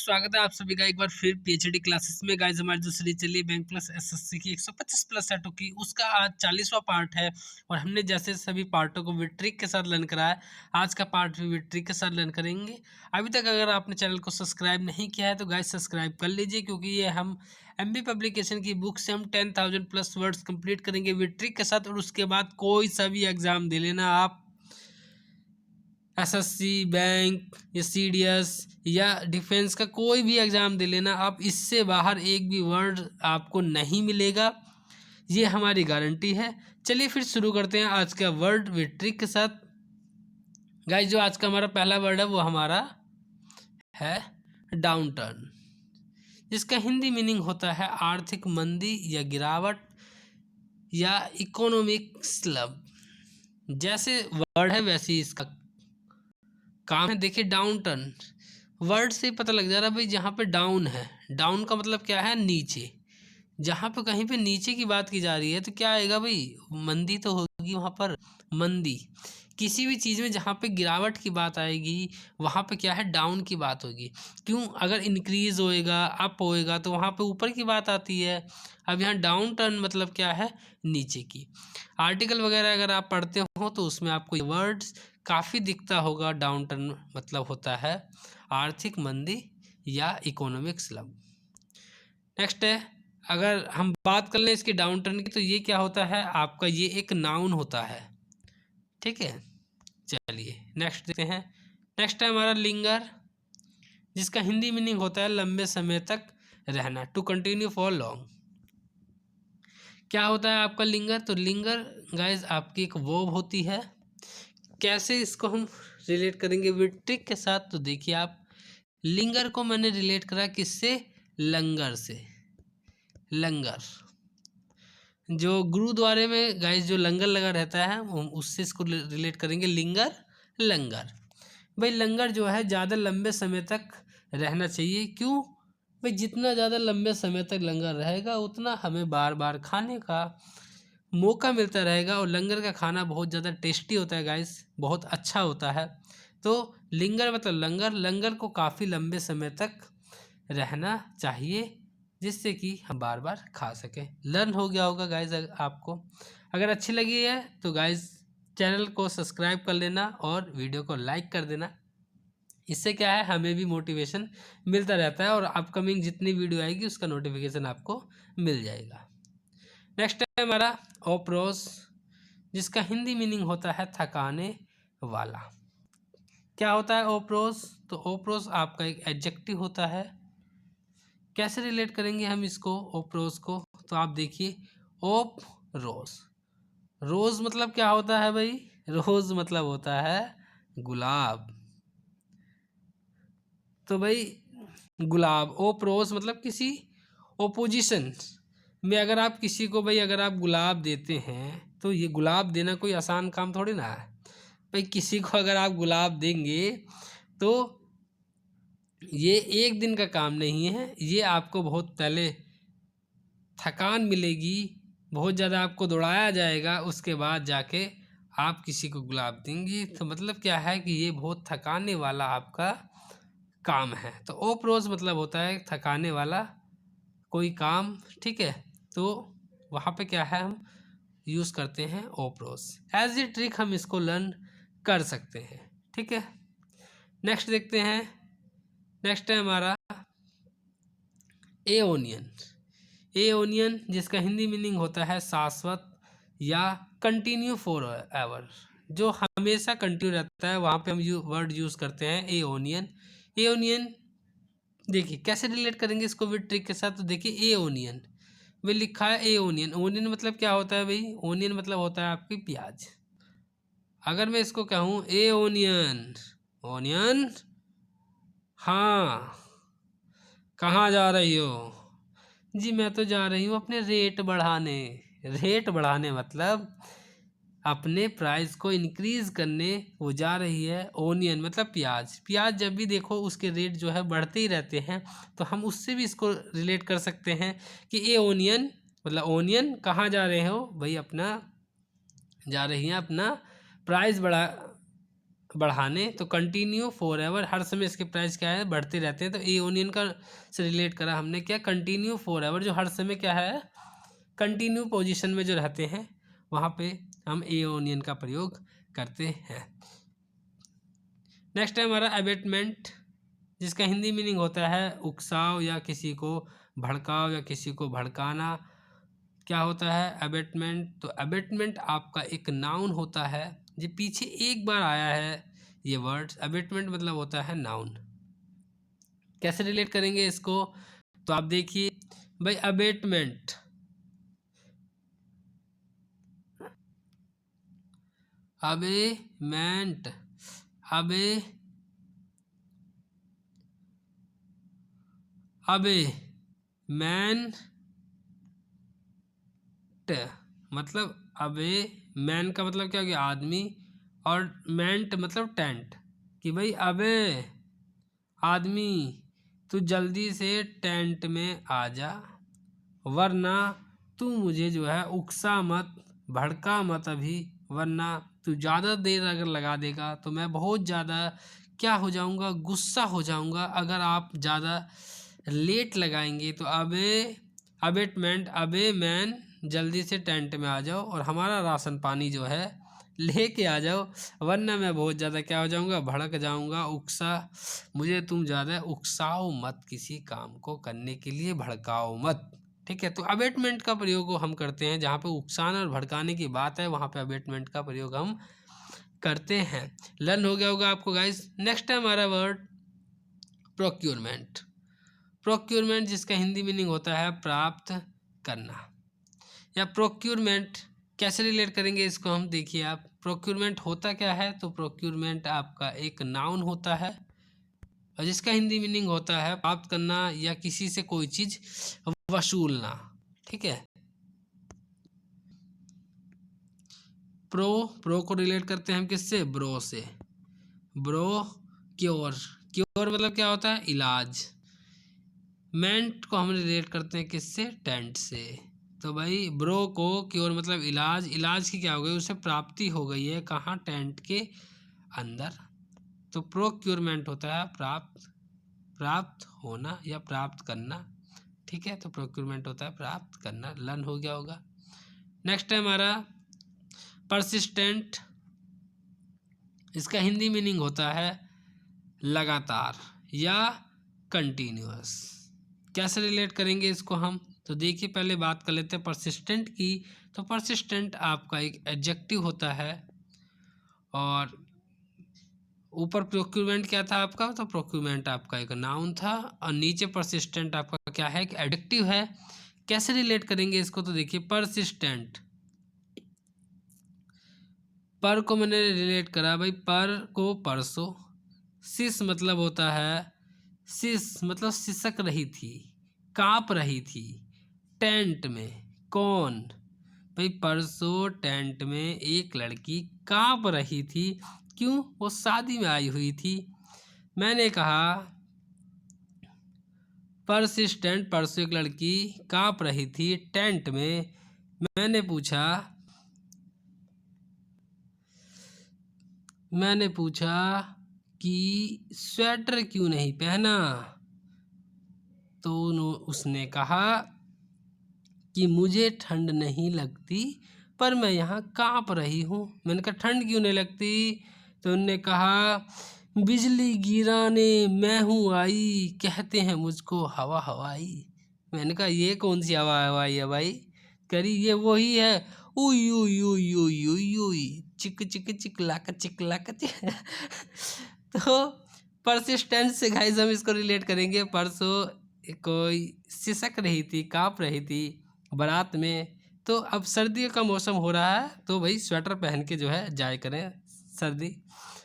स्वागत है आप सभी का एक बार फिर पीएचडी क्लासेस में। गाइस हमारी जो सीरीज चली बैंक प्लस एसएससी की 125 प्लस सेटों की, उसका आज 40वां पार्ट है। और हमने जैसे सभी पार्टों को विद ट्रिक के साथ लर्न कराया, आज का पार्ट भी विद ट्रिक के साथ लर्न करेंगे। अभी तक अगर आपने चैनल को सब्सक्राइब नहीं किया है तो गाइस सब्सक्राइब कर लीजिए, क्योंकि ये हम एमबी पब्लिकेशन की बुक से हम 10,000 प्लस वर्ड्स कंप्लीट करेंगे विद ट्रिक के साथ। और उसके बाद कोई सा भी एग्जाम दे लेना आप, एसएससी, बैंक या सीडीएस या डिफेंस का कोई भी एग्ज़ाम दे लेना आप, इससे बाहर एक भी वर्ड आपको नहीं मिलेगा, ये हमारी गारंटी है। चलिए फिर शुरू करते हैं आज का वर्ड विद ट्रिक के साथ। गाइस जो आज का हमारा पहला वर्ड है वो हमारा है डाउन टर्न, जिसका हिंदी मीनिंग होता है आर्थिक मंदी या गिरावट या इकोनॉमिक स्लब। जैसे वर्ड है वैसे ही इसका काम है। देखिए डाउन टर्न वर्ड से पता लग जा रहा है भाई, जहाँ पे डाउन है, डाउन का मतलब क्या है, नीचे। जहाँ पे कहीं पे नीचे की बात की जा रही है तो क्या आएगा भाई, मंदी तो होगी वहाँ पर, मंदी। किसी भी चीज़ में जहाँ पे गिरावट की बात आएगी वहाँ पे क्या है, डाउन की बात होगी। क्यों, अगर इंक्रीज होएगा, अप होएगा तो वहाँ पे ऊपर की बात आती है। अब यहाँ डाउन टर्न मतलब क्या है, नीचे की। आर्टिकल वगैरह अगर आप पढ़ते हो तो उसमें आपको ये वर्ड्स काफ़ी दिखता होगा। डाउन टर्न मतलब होता है आर्थिक मंदी या इकोनॉमिक स्लम। नेक्स्ट है, अगर हम बात कर लें इसके डाउन टर्न की, तो ये क्या होता है आपका, ये एक नाउन होता है। ठीक है, चलिए नेक्स्ट देखते हैं। नेक्स्ट है हमारा लिंगर, जिसका हिंदी मीनिंग होता है लंबे समय तक रहना, टू कंटिन्यू फॉर लॉन्ग। क्या होता है आपका लिंगर, तो लिंगर गाइज आपकी एक वर्ब होती है। कैसे इसको हम रिलेट करेंगे विद ट्रिक के साथ, तो देखिए आप, लिंगर को मैंने रिलेट करा किससे, लंगर से। लंगर जो गुरुद्वारे में गाइस जो लंगर लगा रहता है, हम उससे इसको रिलेट करेंगे, लिंगर लंगर। भाई लंगर जो है ज़्यादा लंबे समय तक रहना चाहिए। क्यों भाई, जितना ज़्यादा लंबे समय तक लंगर रहेगा उतना हमें बार बार खाने का मौका मिलता रहेगा। और लंगर का खाना बहुत ज़्यादा टेस्टी होता है गाइस, बहुत अच्छा होता है। तो लिंगर मतलब लंगर, लंगर को काफ़ी लंबे समय तक रहना चाहिए, जिससे कि हम बार बार खा सकें। लर्न हो गया होगा गाइज आपको। अगर अच्छी लगी है तो गाइज चैनल को सब्सक्राइब कर लेना और वीडियो को लाइक कर देना। इससे क्या है, हमें भी मोटिवेशन मिलता रहता है और अपकमिंग जितनी वीडियो आएगी उसका नोटिफिकेशन आपको मिल जाएगा। नेक्स्ट है हमारा ओप्रोस, जिसका हिंदी मीनिंग होता है थकाने वाला। क्या होता है ओप्रोस, तो ओप्रोस आपका एक एडजेक्टिव होता है। कैसे रिलेट करेंगे हम इसको, ओप्रोस को, तो आप देखिए, ओप रोज, रोज मतलब क्या होता है भाई, रोज मतलब होता है गुलाब। तो भाई गुलाब, ओप रोज मतलब किसी ओपोजिशन में अगर आप किसी को भाई, अगर आप गुलाब देते हैं तो ये गुलाब देना कोई आसान काम थोड़ी ना है भाई। किसी को अगर आप गुलाब देंगे तो ये एक दिन का काम नहीं है, ये आपको बहुत पहले थकान मिलेगी, बहुत ज़्यादा आपको दौड़ाया जाएगा, उसके बाद जाके आप किसी को गुलाब देंगे। तो मतलब क्या है कि ये बहुत थकाने वाला आपका काम है। तो ओप्रोज मतलब होता है थकाने वाला कोई काम। ठीक है, तो वहाँ पे क्या है, हम यूज़ करते हैं ओप्रोज। एज ए ट्रिक हम इसको लर्न कर सकते हैं। ठीक है, नेक्स्ट देखते हैं। नेक्स्ट है हमारा एओनियन। एओनियन जिसका हिंदी मीनिंग होता है शाश्वत या कंटिन्यू फॉर एवर, जो हमेशा कंटिन्यू रहता है, वहाँ पे हम वर्ड यूज़ करते हैं एओनियन। एओनियन देखिए कैसे रिलेट करेंगे इसको विद ट्रिक के साथ, तो देखिए एओनियन में लिखा है एओनियन। ओनियन मतलब क्या होता है भाई, ओनियन मतलब होता है आपकी प्याज। अगर मैं इसको कहूँ एओनियन, ओनियन, हाँ कहाँ जा रही हो, जी मैं तो जा रही हूँ अपने रेट बढ़ाने। रेट बढ़ाने मतलब अपने प्राइस को इंक्रीज करने वो जा रही है। ओनियन मतलब प्याज, प्याज जब भी देखो उसके रेट जो है बढ़ते ही रहते हैं, तो हम उससे भी इसको रिलेट कर सकते हैं कि ये ओनियन मतलब ओनियन कहाँ जा रहे हो भाई, अपना जा रही हैं अपना प्राइस बढ़ाने, तो कंटिन्यू फॉर एवर, हर समय इसके प्राइस क्या है, बढ़ते रहते हैं। तो ए ओनियन का से रिलेट करा हमने क्या, कंटिन्यू फॉर एवर, जो हर समय क्या है, कंटिन्यू पोजीशन में जो रहते हैं, वहाँ पे हम ए ओनियन का प्रयोग करते हैं। नेक्स्ट है हमारा अबेटमेंट, जिसका हिंदी मीनिंग होता है उकसाव या किसी को भड़काव या किसी को भड़काना। क्या होता है अबेटमेंट, तो अबेटमेंट आपका एक नाउन होता है, जो पीछे एक बार आया है ये वर्ड। अबेटमेंट मतलब होता है नाउन। कैसे रिलेट करेंगे इसको, तो आप देखिए भाई, अबेटमेंट, अबेमेंट, मैन मतलब मैन का मतलब क्या हो गया, आदमी, और मेंट मतलब टेंट, कि भाई अबे आदमी तू जल्दी से टेंट में आ जा, वरना तू मुझे जो है उकसा मत, भड़का मत अभी, वरना तू ज़्यादा देर अगर लगा देगा तो मैं बहुत ज़्यादा क्या हो जाऊँगा, गुस्सा हो जाऊँगा। अगर आप ज़्यादा लेट लगाएंगे तो अबेटमेंट, अबे मैन जल्दी से टेंट में आ जाओ और हमारा राशन पानी जो है लेके आ जाओ, वरना मैं बहुत ज़्यादा क्या हो जाऊँगा, भड़क जाऊँगा, मुझे तुम ज़्यादा उकसाओ मत, किसी काम को करने के लिए भड़काओ मत। ठीक है, तो अबेटमेंट का प्रयोग हम करते हैं जहाँ पे उकसाना और भड़काने की बात है, वहाँ पे अबेटमेंट का प्रयोग हम करते हैं। लर्न हो गया होगा आपको गाइस। नेक्स्ट है हमारा वर्ड प्रोक्योरमेंट। प्रोक्योरमेंट जिसका हिंदी मीनिंग होता है प्राप्त करना, या प्रोक्योरमेंट कैसे रिलेट करेंगे इसको हम, देखिए आप, प्रोक्योरमेंट होता क्या है, तो प्रोक्योरमेंट आपका एक नाउन होता है और जिसका हिंदी मीनिंग होता है प्राप्त करना या किसी से कोई चीज़ वसूलना। ठीक है, प्रो को रिलेट करते हैं हम किससे, ब्रो से, ब्रो क्योर मतलब क्या होता है, इलाज। मेंट को हम रिलेट करते हैं किससे, टेंट से। तो भाई ब्रो को क्योर मतलब इलाज की क्या हो गई, उसे प्राप्ति हो गई है कहाँ, टेंट के अंदर। तो प्रोक्योरमेंट होता है प्राप्त होना या प्राप्त करना। ठीक है, तो प्रोक्योरमेंट होता है प्राप्त करना। लर्न हो गया होगा। नेक्स्ट है हमारा परसिस्टेंट, इसका हिंदी मीनिंग होता है लगातार या कंटिन्यूअस। कैसे रिलेट करेंगे इसको हम, तो देखिए पहले बात कर लेते हैं परसिस्टेंट की। तो परसिस्टेंट आपका एक एडजेक्टिव होता है और ऊपर प्रोक्यूरमेंट क्या था आपका, तो प्रोक्यूरमेंट आपका एक नाउन था और नीचे परसिस्टेंट आपका क्या है, एक एडजेक्टिव है। कैसे रिलेट करेंगे इसको, तो देखिए परसिस्टेंट, पर को मैंने रिलेट करा भाई, पर को परसों, सिस मतलब होता है, सिस मतलब सिसक रही थी, काँप रही थी, टेंट में कौन, भाई परसों टेंट में एक लड़की काँप रही थी, क्यों, वो शादी में आई हुई थी। मैंने कहा परसिस्टेंट, परसों एक लड़की काँप रही थी टेंट में। मैंने पूछा कि स्वेटर क्यों नहीं पहना, तो उसने कहा कि मुझे ठंड नहीं लगती, पर मैं यहाँ काँप रही हूँ। मैंने कहा ठंड क्यों नहीं लगती, तो उन्होंने कहा बिजली गिराने मैं हूँ आई, कहते हैं मुझको हवा हवाई। मैंने कहा ये कौन सी हवा हवाई है भाई, करी ये वही है, उई उई उई उई उई उई चिक चिक चिकलाक चिकलाक तो परसिस्टेंस से गाइस हम इसको रिलेट करेंगे। परसों कोई सिसक रही थी, काँप रही थी बारात में, तो अब सर्दियों का मौसम हो रहा है, तो भाई स्वेटर पहन के जो है जाए करें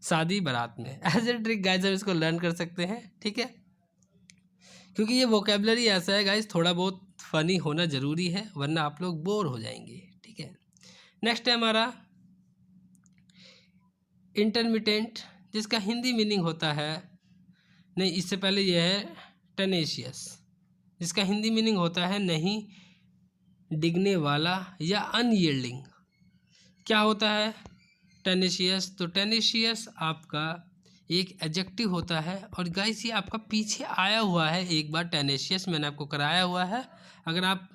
शादी बारात में। एज ए ट्रिक गाइस हम इसको लर्न कर सकते हैं। ठीक है, क्योंकि ये वोकेबलरी ऐसा है गाइस, थोड़ा बहुत फनी होना ज़रूरी है, वरना आप लोग बोर हो जाएंगे। ठीक है, नेक्स्ट है हमारा इंटरमिटेंट, जिसका हिंदी मीनिंग होता है, नहीं इससे पहले ये है टेनेशियस, जिसका हिंदी मीनिंग होता है नहीं डिगने वाला या अनयील्डिंग। क्या होता है, टेनिशियस, तो टेनिशियस आपका एक एडजेक्टिव होता है। और गाइस ये आपका पीछे आया हुआ है, एक बार टेनिशियस मैंने आपको कराया हुआ है। अगर आप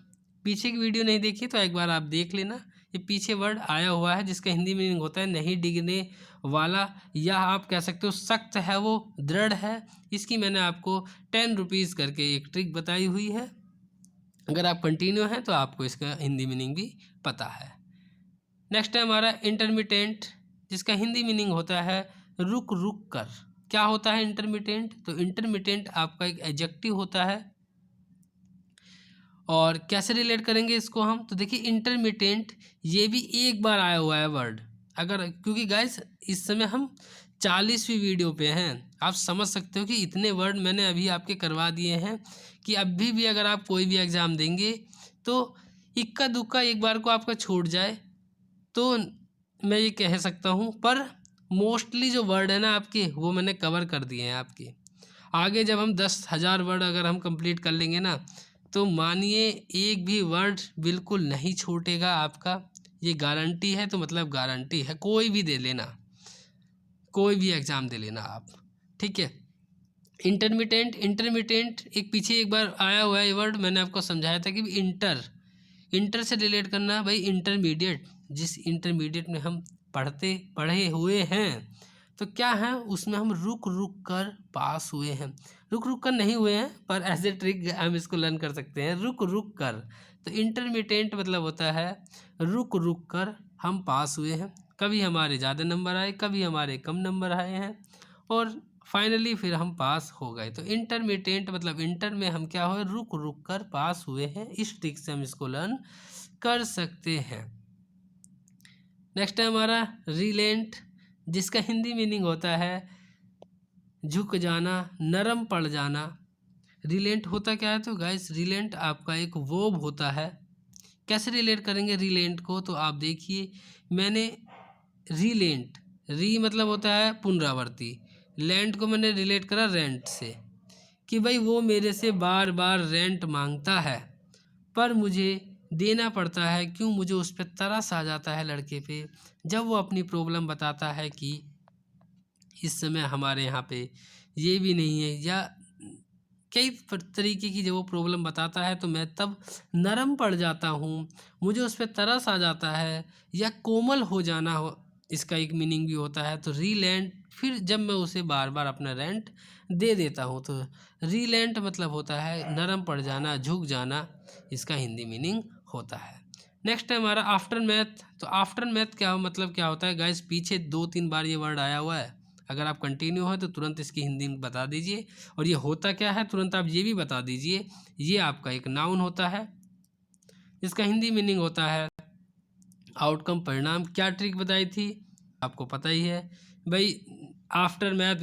पीछे की वीडियो नहीं देखी तो एक बार आप देख लेना। ये पीछे वर्ड आया हुआ है जिसका हिंदी मीनिंग होता है नहीं डिगने वाला, या आप कह सकते हो सख्त है, वो दृढ़ है। इसकी मैंने आपको 10 रुपीज़ करके एक ट्रिक बताई हुई है। अगर आप कंटिन्यू हैं तो आपको इसका हिंदी मीनिंग भी पता है। नेक्स्ट है हमारा इंटरमिटेंट, जिसका हिंदी मीनिंग होता है रुक रुक कर। क्या होता है इंटरमिटेंट? तो इंटरमिटेंट आपका एक एडजेक्टिव होता है। और कैसे रिलेट करेंगे इसको हम? तो देखिए इंटरमिटेंट ये भी एक बार आया हुआ है वर्ड। अगर क्योंकि गाइस इस समय हम 40वीं वीडियो पे हैं, आप समझ सकते हो कि इतने वर्ड मैंने अभी आपके करवा दिए हैं कि अभी भी अगर आप कोई भी एग्ज़ाम देंगे तो इक्का दुक्का एक बार को आपका छूट जाए तो मैं ये कह सकता हूँ, पर मोस्टली जो वर्ड है ना आपके वो मैंने कवर कर दिए हैं आपके। आगे जब हम 10,000 वर्ड अगर हम कंप्लीट कर लेंगे ना, तो मानिए एक भी वर्ड बिल्कुल नहीं छूटेगा आपका, ये गारंटी है। तो मतलब गारंटी है, कोई भी दे लेना, कोई भी एग्ज़ाम दे लेना आप, ठीक है। इंटरमिटेंट, इंटरमिटेंट एक पीछे एक बार आया हुआ है ये वर्ड, मैंने आपको समझाया था कि इंटर से रिलेट करना भाई, इंटरमीडिएट, जिस इंटरमीडिएट में हम पढ़े हुए हैं तो क्या है उसमें हम रुक रुक कर पास हुए हैं। रुक रुक कर नहीं हुए हैं, पर एज ए ट्रिक हम इसको लर्न कर सकते हैं, रुक रुक कर। तो इंटरमीडिएट मतलब होता है रुक रुक कर हम पास हुए हैं। कभी हमारे ज़्यादा नंबर आए, कभी हमारे कम नंबर आए हैं, और फाइनली फिर हम पास हो गए। तो इंटरमीडिएट मतलब इंटर में हम क्या हुए, रुक रुक कर पास हुए हैं। इस ट्रिक से हम इसको लर्न कर सकते हैं। नेक्स्ट है हमारा रिलेंट, जिसका हिंदी मीनिंग होता है झुक जाना, नरम पड़ जाना। रिलेंट होता क्या है? तो गाइस रिलेंट आपका एक वर्ब होता है। कैसे रिलेट करेंगे रिलेंट को? तो आप देखिए, मैंने रिलेंट, री मतलब होता है पुनरावर्ती, लेंट को मैंने रिलेट करा रेंट से, कि भाई वो मेरे से बार बार रेंट मांगता है पर मुझे देना पड़ता है। क्यों? मुझे उस पर तरस आ जाता है लड़के पे, जब वो अपनी प्रॉब्लम बताता है कि इस समय हमारे यहाँ पे ये भी नहीं है, या कई तरीके की जब वो प्रॉब्लम बताता है तो मैं तब नरम पड़ जाता हूँ, मुझे उस पर तरस आ जाता है, या कोमल हो जाना हो, इसका एक मीनिंग भी होता है। तो रीलेंट, फिर जब मैं उसे बार बार अपना रेंट दे देता हूँ, तो रीलेंट मतलब होता है नरम पड़ जाना, झुक जाना, इसका हिंदी मीनिंग होता है। नेक्स्ट है हमारा आफ्टर मैथ। तो आफ्टर मैथ क्या मतलब क्या होता है गाइस? पीछे 2-3 बार ये वर्ड आया हुआ है, अगर आप कंटिन्यू हो तो तुरंत इसकी हिंदी में बता दीजिए। और ये होता क्या है तुरंत आप ये भी बता दीजिए। ये आपका एक नाउन होता है, इसका हिंदी मीनिंग होता है आउटकम, परिणाम। क्या ट्रिक बताई थी आपको पता ही है भाई। आफ्टर मैथ,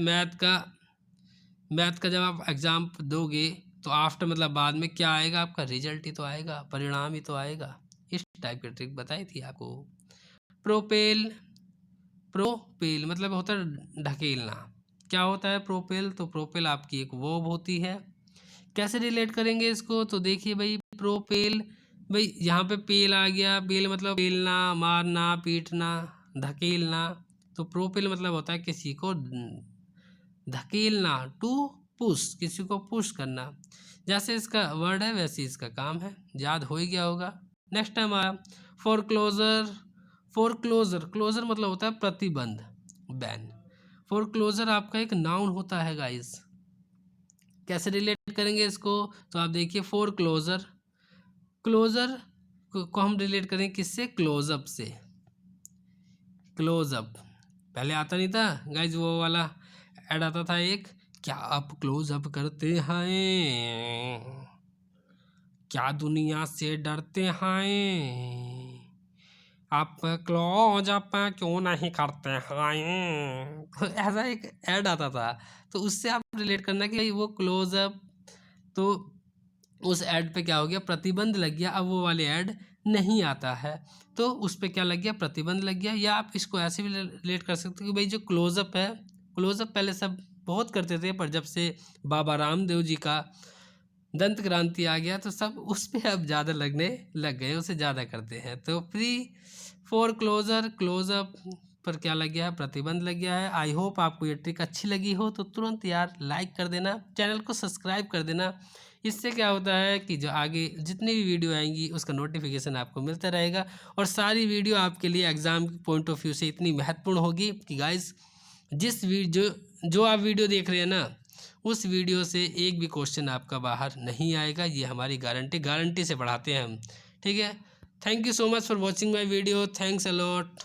मैथ का जब आप एग्ज़ाम दोगे तो आफ्टर मतलब बाद में क्या आएगा? आपका रिजल्ट ही तो आएगा, परिणाम ही तो आएगा। इस टाइप की ट्रिक बताई थी आपको। प्रोपेल, प्रोपेल मतलब होता है ढकेलना। क्या होता है प्रोपेल? तो प्रोपेल आपकी एक वर्ब होती है। कैसे रिलेट करेंगे इसको? तो देखिए भाई, प्रोपेल, भाई यहाँ पे पेल आ गया, पेल मतलब पेलना, मारना, पीटना, धकेलना। तो प्रोपेल मतलब होता है किसी को धकेलना, टू पुश, किसी को पुश करना। जैसे इसका वर्ड है वैसे इसका काम है, याद हो ही गया होगा। नेक्स्ट टाइम आया फोरक्लोजर। फोरक्लोजर, क्लोजर मतलब होता है प्रतिबंध, बैन। फोरक्लोजर आपका एक नाउन होता है गाइस। कैसे रिलेट करेंगे इसको? तो आप देखिए फोरक्लोजर, क्लोजर को हम रिलेट करें किससे? क्लोजअप से। क्लोजअप पहले आता नहीं था गाइस, वो वाला ऐड आता था एक, क्या आप क्लोजअप करते हैं, क्या दुनिया से डरते हैं, आप क्लोजअप क्यों नहीं करते हैं। तो ऐसा एक ऐड आता था, तो उससे आप रिलेट करना कि वो क्लोजअप, तो उस ऐड पे क्या हो गया? प्रतिबंध लग गया। अब वो वाले ऐड नहीं आता है तो उस पे क्या लग गया? प्रतिबंध लग गया। या आप इसको ऐसे भी रिलेट कर सकते हो कि भाई जो क्लोजअप है, क्लोजअप पहले सब बहुत करते थे, पर जब से बाबा रामदेव जी का दंत क्रांति आ गया तो सब उस पर अब ज़्यादा लगने लग गए, उसे ज़्यादा करते हैं। तो प्री फोर क्लोजर, क्लोजअप, पर क्या लग गया है, प्रतिबंध लग गया है। आई होप आपको ये ट्रिक अच्छी लगी हो तो तुरंत यार लाइक कर देना, चैनल को सब्सक्राइब कर देना। इससे क्या होता है कि जो आगे जितनी भी वीडियो आएंगी उसका नोटिफिकेशन आपको मिलता रहेगा, और सारी वीडियो आपके लिए एग्ज़ाम पॉइंट ऑफ व्यू से इतनी महत्वपूर्ण होगी कि गाइस जिस वीडियो जो आप वीडियो देख रहे हैं ना, उस वीडियो से एक भी क्वेश्चन आपका बाहर नहीं आएगा। ये हमारी गारंटी से पढ़ाते हैं हम, ठीक है। Thank you so much for watching my video, thanks a lot.